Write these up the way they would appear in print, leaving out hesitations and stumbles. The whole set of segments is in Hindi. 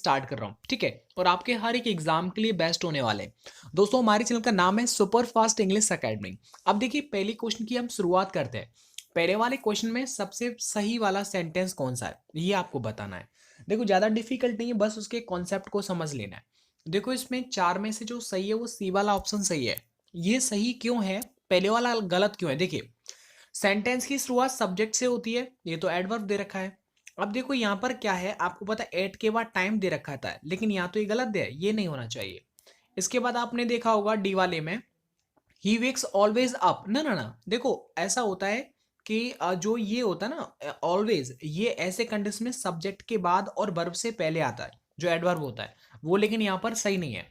स्टार्ट कर रहा हूँ, ठीक है, और आपके हर एक एग्जाम के लिए बेस्ट होने वाले हैं। दोस्तों हमारे चैनल का नाम है सुपर फास्ट इंग्लिश अकेडमी। अब देखिए पहले क्वेश्चन की हम शुरुआत करते हैं। पहले वाले क्वेश्चन में सबसे सही वाला सेंटेंस कौन सा है ये आपको बताना है। देखो ज्यादा डिफिकल्ट नहीं है, बस उसके कॉन्सेप्ट को समझ लेना है। देखो इसमें चार में से जो सही है वो सी वाला ऑप्शन सही है। ये सही क्यों है, पहले वाला गलत क्यों है? देखिए सेंटेंस की शुरुआत सब्जेक्ट से होती है, ये तो एडवर्ब दे रखा है। अब देखो यहाँ पर क्या है, आपको पता है एट के बाद टाइम दे रखा था, लेकिन यहाँ तो ये गलत दे है, ये नहीं होना चाहिए। इसके बाद आपने देखा होगा डी वाले में ही वेक्स ऑलवेज अप, ना ना ना, देखो ऐसा होता है कि जो ये होता है ना ऑलवेज, ये ऐसे कंडीशन में सब्जेक्ट के बाद और वर्ब से पहले आता है जो एडवर्ब होता है वो, लेकिन यहाँ पर सही नहीं है।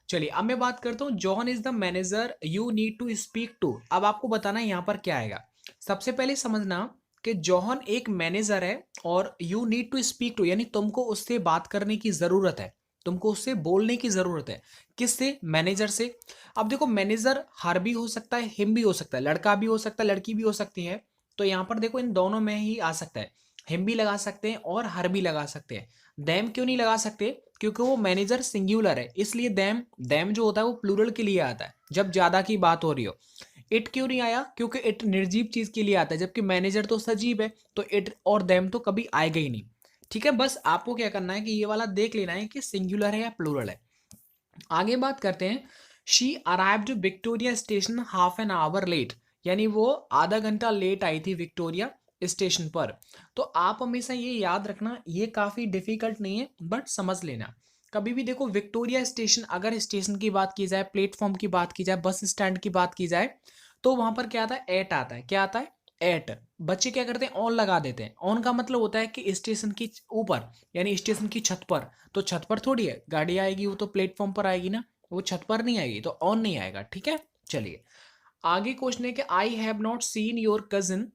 चलिए अब मैं बात करता हूँ, John is the manager you need to speak to. अब आपको बताना है यहाँ पर क्या आएगा। सबसे पहले समझना कि जॉन एक मैनेजर है और you need to speak to यानी तुमको उससे बात करने की जरूरत है, तुमको उससे बोलने की जरूरत है। किससे? मैनेजर से। अब देखो मैनेजर हर भी हो सकता है, हिम भी हो सकता है, लड़का भी हो सकता है, लड़की भी हो सकती है। तो यहाँ पर देखो इन दोनों में ही आ सकता है, हिम भी लगा सकते हैं और हर भी लगा सकते हैं। देम क्यों नहीं लगा सकते? क्योंकि वो मैनेजर सिंगुलर है, इसलिए देम देम जो होता है वो प्लूरल के लिए आता है जब ज्यादा की बात हो रही हो। इट क्यों नहीं आया? क्योंकि इट निर्जीव चीज के लिए आता है, जबकि मैनेजर तो सजीव है, तो इट और देम तो कभी आएगा ही नहीं। ठीक है, बस आपको क्या करना है कि ये वाला देख लेना है कि सिंगुलर है या प्लूरल है। आगे बात करते हैं। She arrived Victoria station half an hour late, यानी वो आधा घंटा लेट आई थी विक्टोरिया स्टेशन पर। तो आप हमेशा ये याद रखना, ये काफी डिफिकल्ट नहीं है बट समझ लेना। कभी भी देखो विक्टोरिया स्टेशन, अगर स्टेशन की बात की जाए, प्लेटफॉर्म की बात की जाए, बस स्टैंड की बात की जाए, तो वहां पर क्या आता है? एट आता है। क्या आता है? एट। बच्चे क्या करते हैं? ऑन लगा देते हैं। ऑन का मतलब होता है कि स्टेशन की ऊपर यानी स्टेशन की छत पर। तो छत पर थोड़ी है गाड़ी आएगी, वो तो प्लेटफॉर्म पर आएगी ना, वो छत पर नहीं आएगी, तो ऑन नहीं आएगा। ठीक है, चलिए आगे क्वेश्चन है कि I have not seen your cousin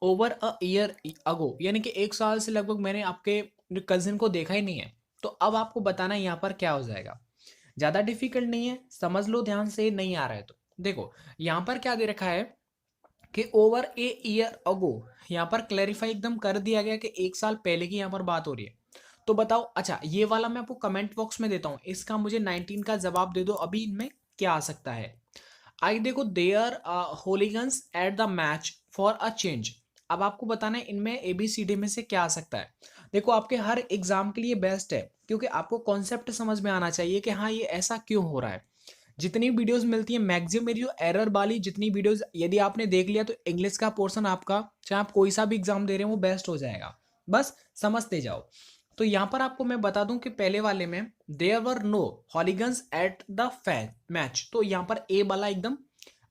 over a year ago, यानी कि एक साल से लगभग मैंने आपके कजिन को देखा ही नहीं है। तो अब आपको बताना है यहाँ पर क्या हो जाएगा। ज्यादा डिफिकल्ट नहीं है, समझ लो ध्यान से, नहीं आ रहा है तो देखो यहाँ पर क्या दे रखा है कि ओवर ए ईयर अगो, यहाँ पर क्लैरिफाई एकदम कर दिया गया कि एक साल पहले की यहाँ पर बात हो रही है। तो बताओ, अच्छा ये वाला मैं आपको कमेंट बॉक्स में देता हूँ, इसका मुझे 19 का जवाब दे दो, अभी इनमें क्या आ सकता है। आई देखो there hooligans at the match for a change. अब आपको बताना है इनमें ABCD में से क्या आ सकता है। देखो आपके हर एग्जाम के लिए बेस्ट है, क्योंकि आपको कॉन्सेप्ट समझ में आना चाहिए कि हाँ ये ऐसा क्यों हो रहा है। जितनी वीडियोस मिलती है मैक्सिमम, मेरी जो एरर वाली जितनी वीडियोस यदि आपने देख लिया तो इंग्लिश का पोर्शन आपका, चाहे आप कोई सा भी एग्जाम दे रहे हो, वो बेस्ट हो जाएगा। बस समझते जाओ। तो यहाँ पर आपको मैं बता दूं कि पहले वाले में there were no hooligans at the match, तो यहाँ पर ए वाला एकदम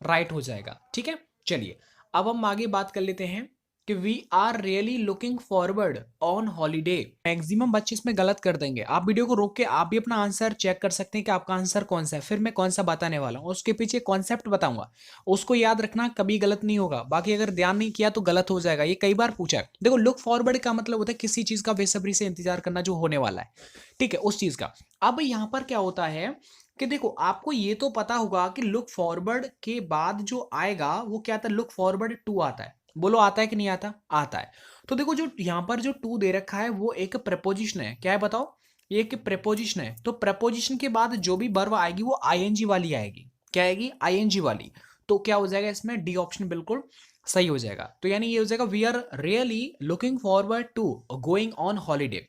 राइट हो जाएगा। ठीक है, चलिए अब हम आगे बात कर लेते हैं कि we are really looking forward on holiday. Maximum बच्चे इसमें गलत कर देंगे, आप वीडियो को रोक के आप भी अपना आंसर चेक कर सकते हैं कि आपका आंसर कौन सा है, फिर मैं कौन सा बताने वाला हूँ, उसके पीछे कॉन्सेप्ट बताऊंगा, उसको याद रखना, कभी गलत नहीं होगा। बाकी अगर ध्यान नहीं किया तो गलत हो जाएगा, ये कई बार पूछा है। देखो लुक फॉरवर्ड का मतलब होता है किसी चीज का बेसब्री से इंतजार करना जो होने वाला है, ठीक है, उस चीज का। अब यहाँ पर क्या होता है कि देखो आपको ये तो पता होगा कि लुक फॉरवर्ड के बाद जो आएगा वो क्या आता है, लुक फॉरवर्ड टू आता है। बोलो आता है कि नहीं आता? आता है। तो देखो जो यहाँ पर जो टू दे रखा है वो एक प्रपोजिशन है, क्या है बताओ? ये एक प्रपोजिशन है, तो प्रपोजिशन के बाद जो भी वर्ब आएगी वो आईएनजी वाली आएगी। क्या आएगी? आईएनजी वाली। तो क्या हो जाएगा इसमें? डी ऑप्शन बिल्कुल सही हो जाएगा। तो यानी ये हो जाएगा we are really looking forward to going on holiday.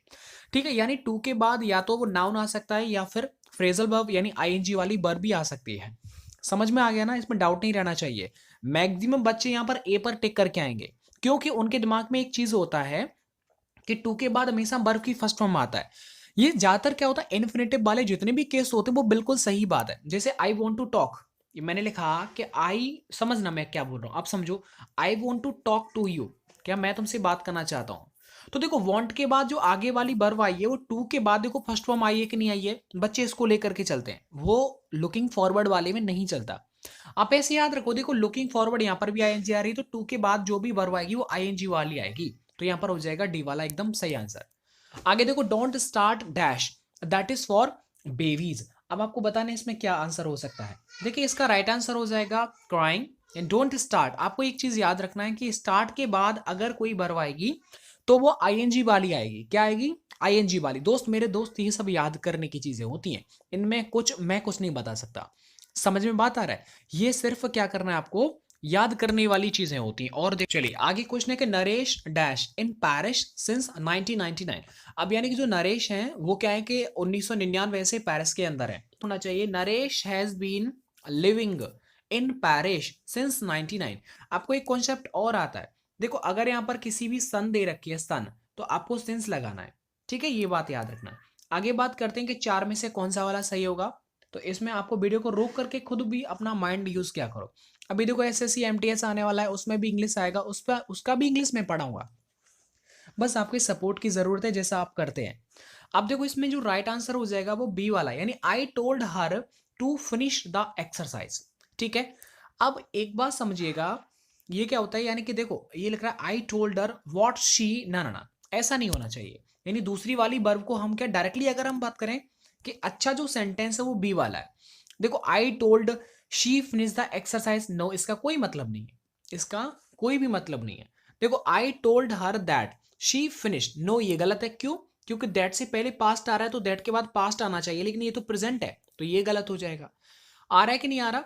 ठीक है, यानी टू के बाद या तो वो नाउन आ सकता है या फिर फ्रेजल वर्ब यानी आईएनजी वाली वर्ब भी आ सकती है। समझ में आ गया ना, इसमें डाउट नहीं रहना चाहिए। मैक्सिमम बच्चे यहाँ पर ए पर टिक करके आएंगे, क्योंकि उनके दिमाग में एक चीज होता है कि टू के बाद हमेशा वर्ब की फर्स्ट फॉर्म आता है। ये ज्यादातर क्या होता है, इन्फिनेटिव वाले जितने भी केस होते हैं वो बिल्कुल सही बात है। जैसे आई वॉन्ट टू टॉक, मैंने लिखा कि आई, समझना मैं क्या बोल रहा हूं, आप समझो। I want to talk to you, क्या मैं तुमसे बात करना चाहता हूं। तो देखो वॉन्ट के बाद जो आगे वाली वर्ब आई है वो टू के बाद देखो फर्स्ट फॉर्म आई है कि नहीं आई है, बच्चे इसको लेकर के चलते हैं, वो लुकिंग फॉरवर्ड वाले में नहीं चलता। आप ऐसे याद रखो, देखो लुकिंग फॉरवर्ड यहाँ पर भी आईएनजी आ रही है, तो टू के बाद जो भी वर्ब आएगी वो आईएनजी वाली आएगी। तो यहाँ पर हो जाएगा डी वाला एकदम सही आंसर। आगे देखो don't start dash, that is for babies. अब आपको बताना इसमें क्या आंसर हो सकता है। देखिए इसका राइट आंसर हो जाएगा क्राइंग एंड डोंट स्टार्ट। आपको एक चीज याद रखना है कि स्टार्ट के बाद अगर कोई वर्ब आएगी तो वो आईएनजी वाली आएगी। क्या आएगी? आईएनजी वाली। दोस्त मेरे दोस्त, ये सब याद करने की चीजें होती हैं, इनमें कुछ मैं कुछ नहीं बता सकता। समझ में बात आ रहा है? ये सिर्फ क्या करना है आपको, याद करने वाली चीजें होती हैं। और देख चलिए आगे क्वेश्चन है कि Naresh dash in Paris since 1999। अब यानी कि जो नरेश हैं वो क्या है कि 1999 से पेरिस के अंदर है, होना चाहिए Naresh has been living in Paris since 99। आपको एक कॉन्सेप्ट और आता है, देखो अगर यहाँ पर किसी भी सन दे रखी है सन, तो आपको सिंस लगाना है, ठीक है, ये बात याद रखना। आगे बात करते हैं कि चार में से कौन सा वाला सही होगा। तो इसमें आपको वीडियो को रोक करके खुद भी अपना माइंड यूज क्या करो। अभी देखो एसएससी एमटीएस आने वाला है, उसमें भी इंग्लिश आएगा, उस पर उसका भी इंग्लिश में पढ़ाऊंगा, बस आपके सपोर्ट की जरूरत है जैसा आप करते हैं। अब देखो इसमें जो राइट आंसर हो जाएगा वो बी वाला, यानी I told her to finish the exercise. ठीक है, अब एक बात समझिएगा, ये क्या होता है, यानी कि देखो ये लिख रहा है आई टोल्ड हर व्हाट शी, ना ना ना, ऐसा नहीं होना चाहिए। यानी दूसरी वाली वर्ब को हम क्या डायरेक्टली अगर हम बात करें कि अच्छा जो सेंटेंस है वो बी वाला है। देखो I told she finish the exercise, no, इसका कोई मतलब नहीं है, इसका कोई भी मतलब नहीं है। देखो I told her that she finished, no, ये गलत है। क्यों? क्योंकि दैट से पहले पास्ट आ रहा है तो दैट के बाद पास्ट आना चाहिए, लेकिन ये तो प्रेजेंट है, तो ये गलत हो जाएगा। आ रहा है कि नहीं आ रहा?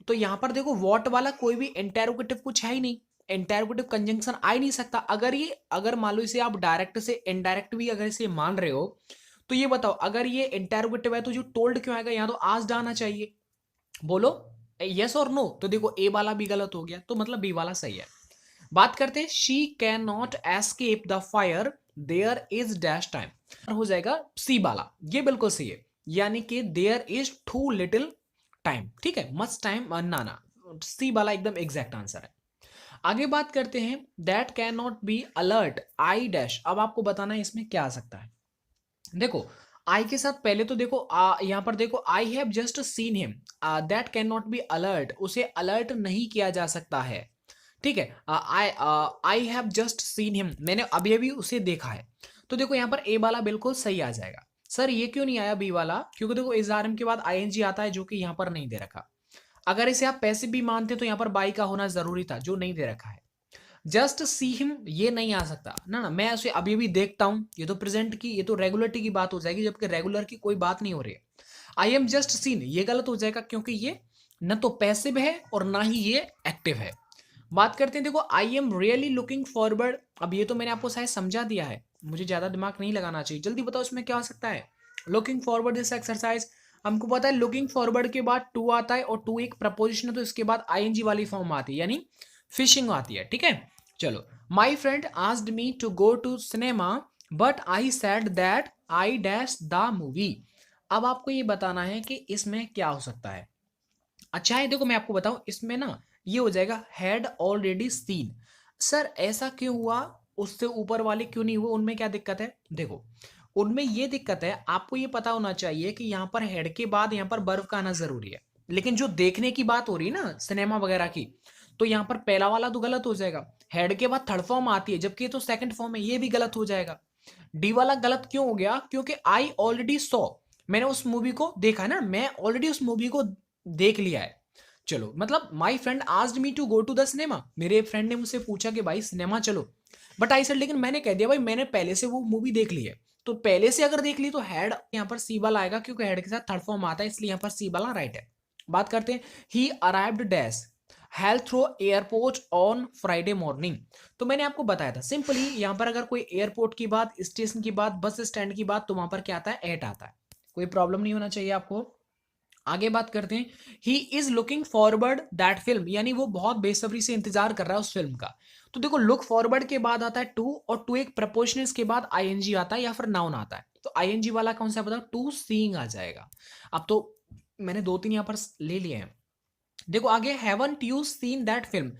तो यहां पर देखो वॉट वाला कोई भी इंटेरोगेटिव कुछ है ही नहीं, इंटेरोगेटिव कंजंक्शन आ ही नहीं सकता। अगर मान लो इसे आप डायरेक्ट से इनडायरेक्ट भी अगर इसे मान रहे हो, तो ये बताओ अगर ये इंटेरोगेटिव है तो जो टोल्ड क्यों आएगा, यहाँ तो आस्क्ड आना चाहिए। बोलो यस और नो। तो देखो ए वाला भी गलत हो गया, तो मतलब बी वाला सही है। बात करते हैं she can not escape the fire there is dash time, हो जाएगा सी वाला, ये बिल्कुल सही है, यानी कि there is too little time. ठीक है, मच टाइम, ना ना, सी वाला एकदम एग्जैक्ट आंसर है। आगे बात करते हैं that can not be alert I dash. अब आपको बताना है इसमें क्या आ सकता है। देखो आई के साथ पहले तो देखो यहां पर देखो I have just seen him, that can not be alert, उसे अलर्ट नहीं किया जा सकता है। ठीक है, I have just seen him, मैंने अभी अभी उसे देखा है। तो देखो यहाँ पर ए वाला बिल्कुल सही आ जाएगा। सर ये क्यों नहीं आया बी वाला? क्योंकि देखो इस आर एम के बाद आईएनजी आता है जो कि यहाँ पर नहीं दे रखा। अगर इसे आप पैसिव भी मानते तो यहाँ पर बाई का होना जरूरी था, जो नहीं दे रखा है। जस्ट सी हिम ये नहीं आ सकता ना ना, मैं उसे अभी भी देखता हूं, ये तो प्रेजेंट की, ये तो रेगुलरिटी की बात हो जाएगी, जबकि रेगुलर की कोई बात नहीं हो रही है। आई एम जस्ट सीन ये गलत हो जाएगा, क्योंकि ये न तो पैसिव है और ना ही ये एक्टिव है। बात करते हैं देखो I am really looking forward, अब ये तो मैंने आपको शायद समझा दिया है, मुझे ज्यादा दिमाग नहीं लगाना चाहिए। जल्दी बताओ इसमें क्या हो सकता है। लुकिंग फॉरवर्ड दिस एक्सरसाइज, हमको पता है लुकिंग फॉरवर्ड के बाद टू आता है, और टू एक प्रपोजिशन है तो इसके बाद आईएनजी वाली फॉर्म आती है, यानी फिशिंग आती है। ठीक है, चलो my friend asked me to go to cinema but I said that I dash the movie. अब आपको ये बताना है कि इसमें क्या हो सकता है। अच्छा है, देखो मैं आपको बताऊं, इसमें ना ये हो जाएगा हैड ऑलरेडी सीन। सर ऐसा क्यों हुआ, उससे ऊपर वाले क्यों नहीं हुए, उनमें क्या दिक्कत है? देखो उनमें ये दिक्कत है, आपको ये पता होना चाहिए कि यहाँ पर हेड के बाद यहाँ पर बर्फ का आना जरूरी है, लेकिन जो देखने की बात हो रही है ना सिनेमा वगैरह की, तो यहाँ पर पहला वाला तो गलत हो जाएगा। हेड के बाद थर्ड फॉर्म आती है, जबकि ये तो सेकंड फॉर्म है, ये भी गलत हो जाएगा। डी वाला गलत क्यों हो गया? क्योंकि आई ऑलरेडी सॉ, मैंने उस मूवी को देखा है ना, मैं ऑलरेडी उस मूवी को देख लिया है। चलो मतलब my friend asked me to go to the cinema, मेरे फ्रेंड ने मुझसे पूछा कि भाई सिनेमा चलो, बट आई सेड, लेकिन मैंने कह दिया भाई मैंने पहले से वो मूवी देख ली है। तो पहले से अगर देख ली तो हेड यहाँ पर सी वाला आएगा, क्योंकि हेड के साथ थर्ड फॉर्म आता है, इसलिए यहाँ पर सी वाला राइट है। बात करते हैं he arrived dash Heathrow airport on Friday morning. तो मैंने आपको बताया था सिंपली, यहाँ पर अगर कोई एयरपोर्ट की बात, स्टेशन की बात, बस स्टैंड की बात, तो वहां पर क्या आता है, एट आता है। कोई प्रॉब्लम नहीं होना चाहिए आपको। आगे बात करते हैं he is looking forward that film, यानी वो बहुत बेसब्री से इंतजार कर रहा है उस फिल्म का। तो देखो लुक फॉरवर्ड के बाद आता है टू, और टू एक प्रपोजन के बाद आईएनजी आता है या फिर नाउन आता है। तो आईएनजी वाला कौन सा बताओ, टू सीइंग आ जाएगा। अब तो मैंने दो तीन यहाँ पर ले लिए हैं। देखो आगे haven't you seen that film,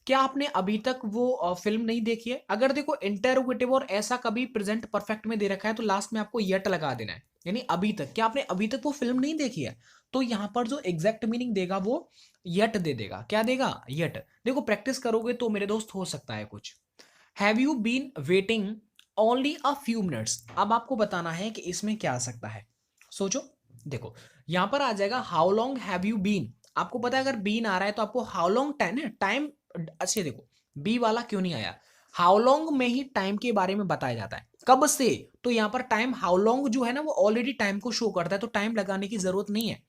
क्या आपने अभी तक वो फिल्म नहीं देखी है? अगर देखो इंटरोगेटिव और ऐसा कभी प्रेजेंट परफेक्ट में दे रखा है तो लास्ट में आपको यट लगा देना है, यानी अभी तक, क्या आपने अभी तक वो फिल्म नहीं देखी है? तो यहां पर जो एग्जैक्ट मीनिंग देगा वो यट दे देगा। क्या देगा? यट। देखो प्रैक्टिस करोगे तो मेरे दोस्त हो सकता है कुछ। Have you been waiting only a few minutes, अब आपको बताना है कि इसमें क्या आ सकता है, सोचो। देखो यहां पर आ जाएगा how long have you been, आपको पता है अगर बीन आ रहा है तो आपको हाउ लॉन्ग टाइम है, टाइम। अच्छा देखो बी वाला क्यों नहीं आया, हाउ लॉन्ग में ही टाइम के बारे में बताया जाता है, कब से? तो यहाँ पर टाइम हाउ लॉन्ग जो है ना वो ऑलरेडी टाइम को शो करता है, तो टाइम लगाने की जरूरत नहीं है।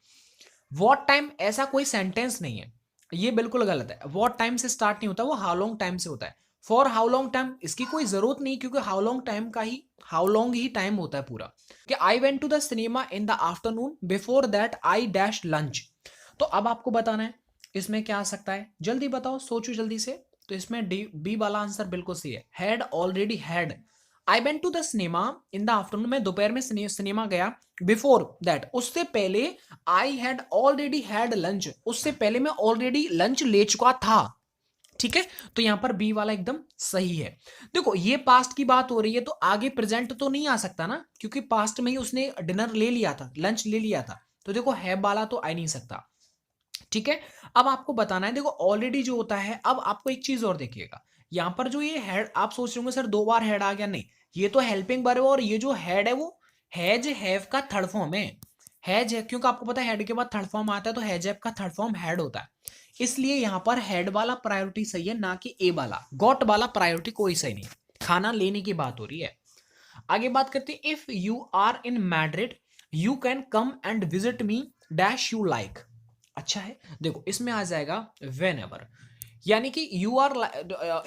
व्हाट टाइम ऐसा कोई सेंटेंस नहीं है, ये बिल्कुल गलत है। व्हाट टाइम से स्टार्ट नहीं होता, वो हाउ लॉन्ग टाइम से होता है। फॉर हाउ लॉन्ग टाइम इसकी कोई जरूरत नहीं, क्योंकि हाउ लॉन्ग ही टाइम होता है पूरा। कि I went to the cinema in the afternoon, before that I dash lunch. तो अब आपको बताना है इसमें क्या आ सकता है, जल्दी बताओ, सोचो जल्दी से। तो इसमें डी बी वाला आंसर बिल्कुल सही है, had already had. I went to the cinema in the afternoon, मैं दोपहर में सिनेमा गया। बिफोर दैट उससे पहले, I had already had lunch, उससे पहले मैं ऑलरेडी लंच ले चुका था। ठीक है, तो यहां पर बी वाला एकदम सही है। देखो ये पास्ट की बात हो रही है, तो आगे प्रेजेंट तो नहीं आ सकता ना, क्योंकि पास्ट में ही उसने डिनर ले लिया था, लंच ले लिया था। तो देखो है वाला तो आ नहीं सकता। ठीक है, अब आपको बताना है, देखो ऑलरेडी जो होता है, अब आपको एक चीज और देखिएगा, यहां पर जो ये हेड, आप सोच रहे होंगे सर 2 बार हेड आ गया, नहीं, ये तो हेल्पिंग वर्ब है, और ये जो हेड है वो हैज हैव का थर्ड फॉर्म है। हैज है, क्योंकि आपको पता है हेड के बाद थर्ड फॉर्म आता है, तो हैज हैव का थर्ड फॉर्म हेड होता है। इसलिए यहां पर हेड वाला प्रायोरिटी सही है, ना कि ए वाला। गॉट वाला प्रायोरिटी कोई सही नहीं। खाना लेने की बात हो रही है। आगे बात करते हैं, if you are in Madrid you can come and visit me dash you like. अच्छा है, देखो इसमें आ जाएगा वेन एवर, यानी कि you are,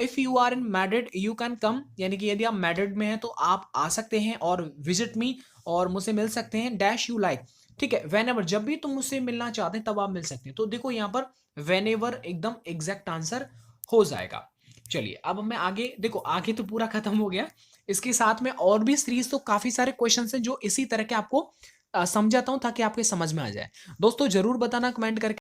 if you are in Madrid you can come, यानी कि यदि आप मैड्रिड में हैं तो आप आ सकते हैं और विजिट मी, और मुझसे मिल सकते हैं डैश यू लाइक। ठीक है, वेन एवर, जब भी तुम मुझसे मिलना चाहते हैं तब आप मिल सकते हैं। तो देखो यहाँ पर वेन एवर एकदम एग्जैक्ट आंसर हो जाएगा। चलिए अब मैं आगे, देखो आगे तो पूरा खत्म हो गया, इसके साथ में और भी सीरीज तो काफी सारे क्वेश्चन हैं जो इसी तरह के आपको समझाता हूं, ताकि आपके समझ में आ जाए। दोस्तों जरूर बताना कमेंट करके।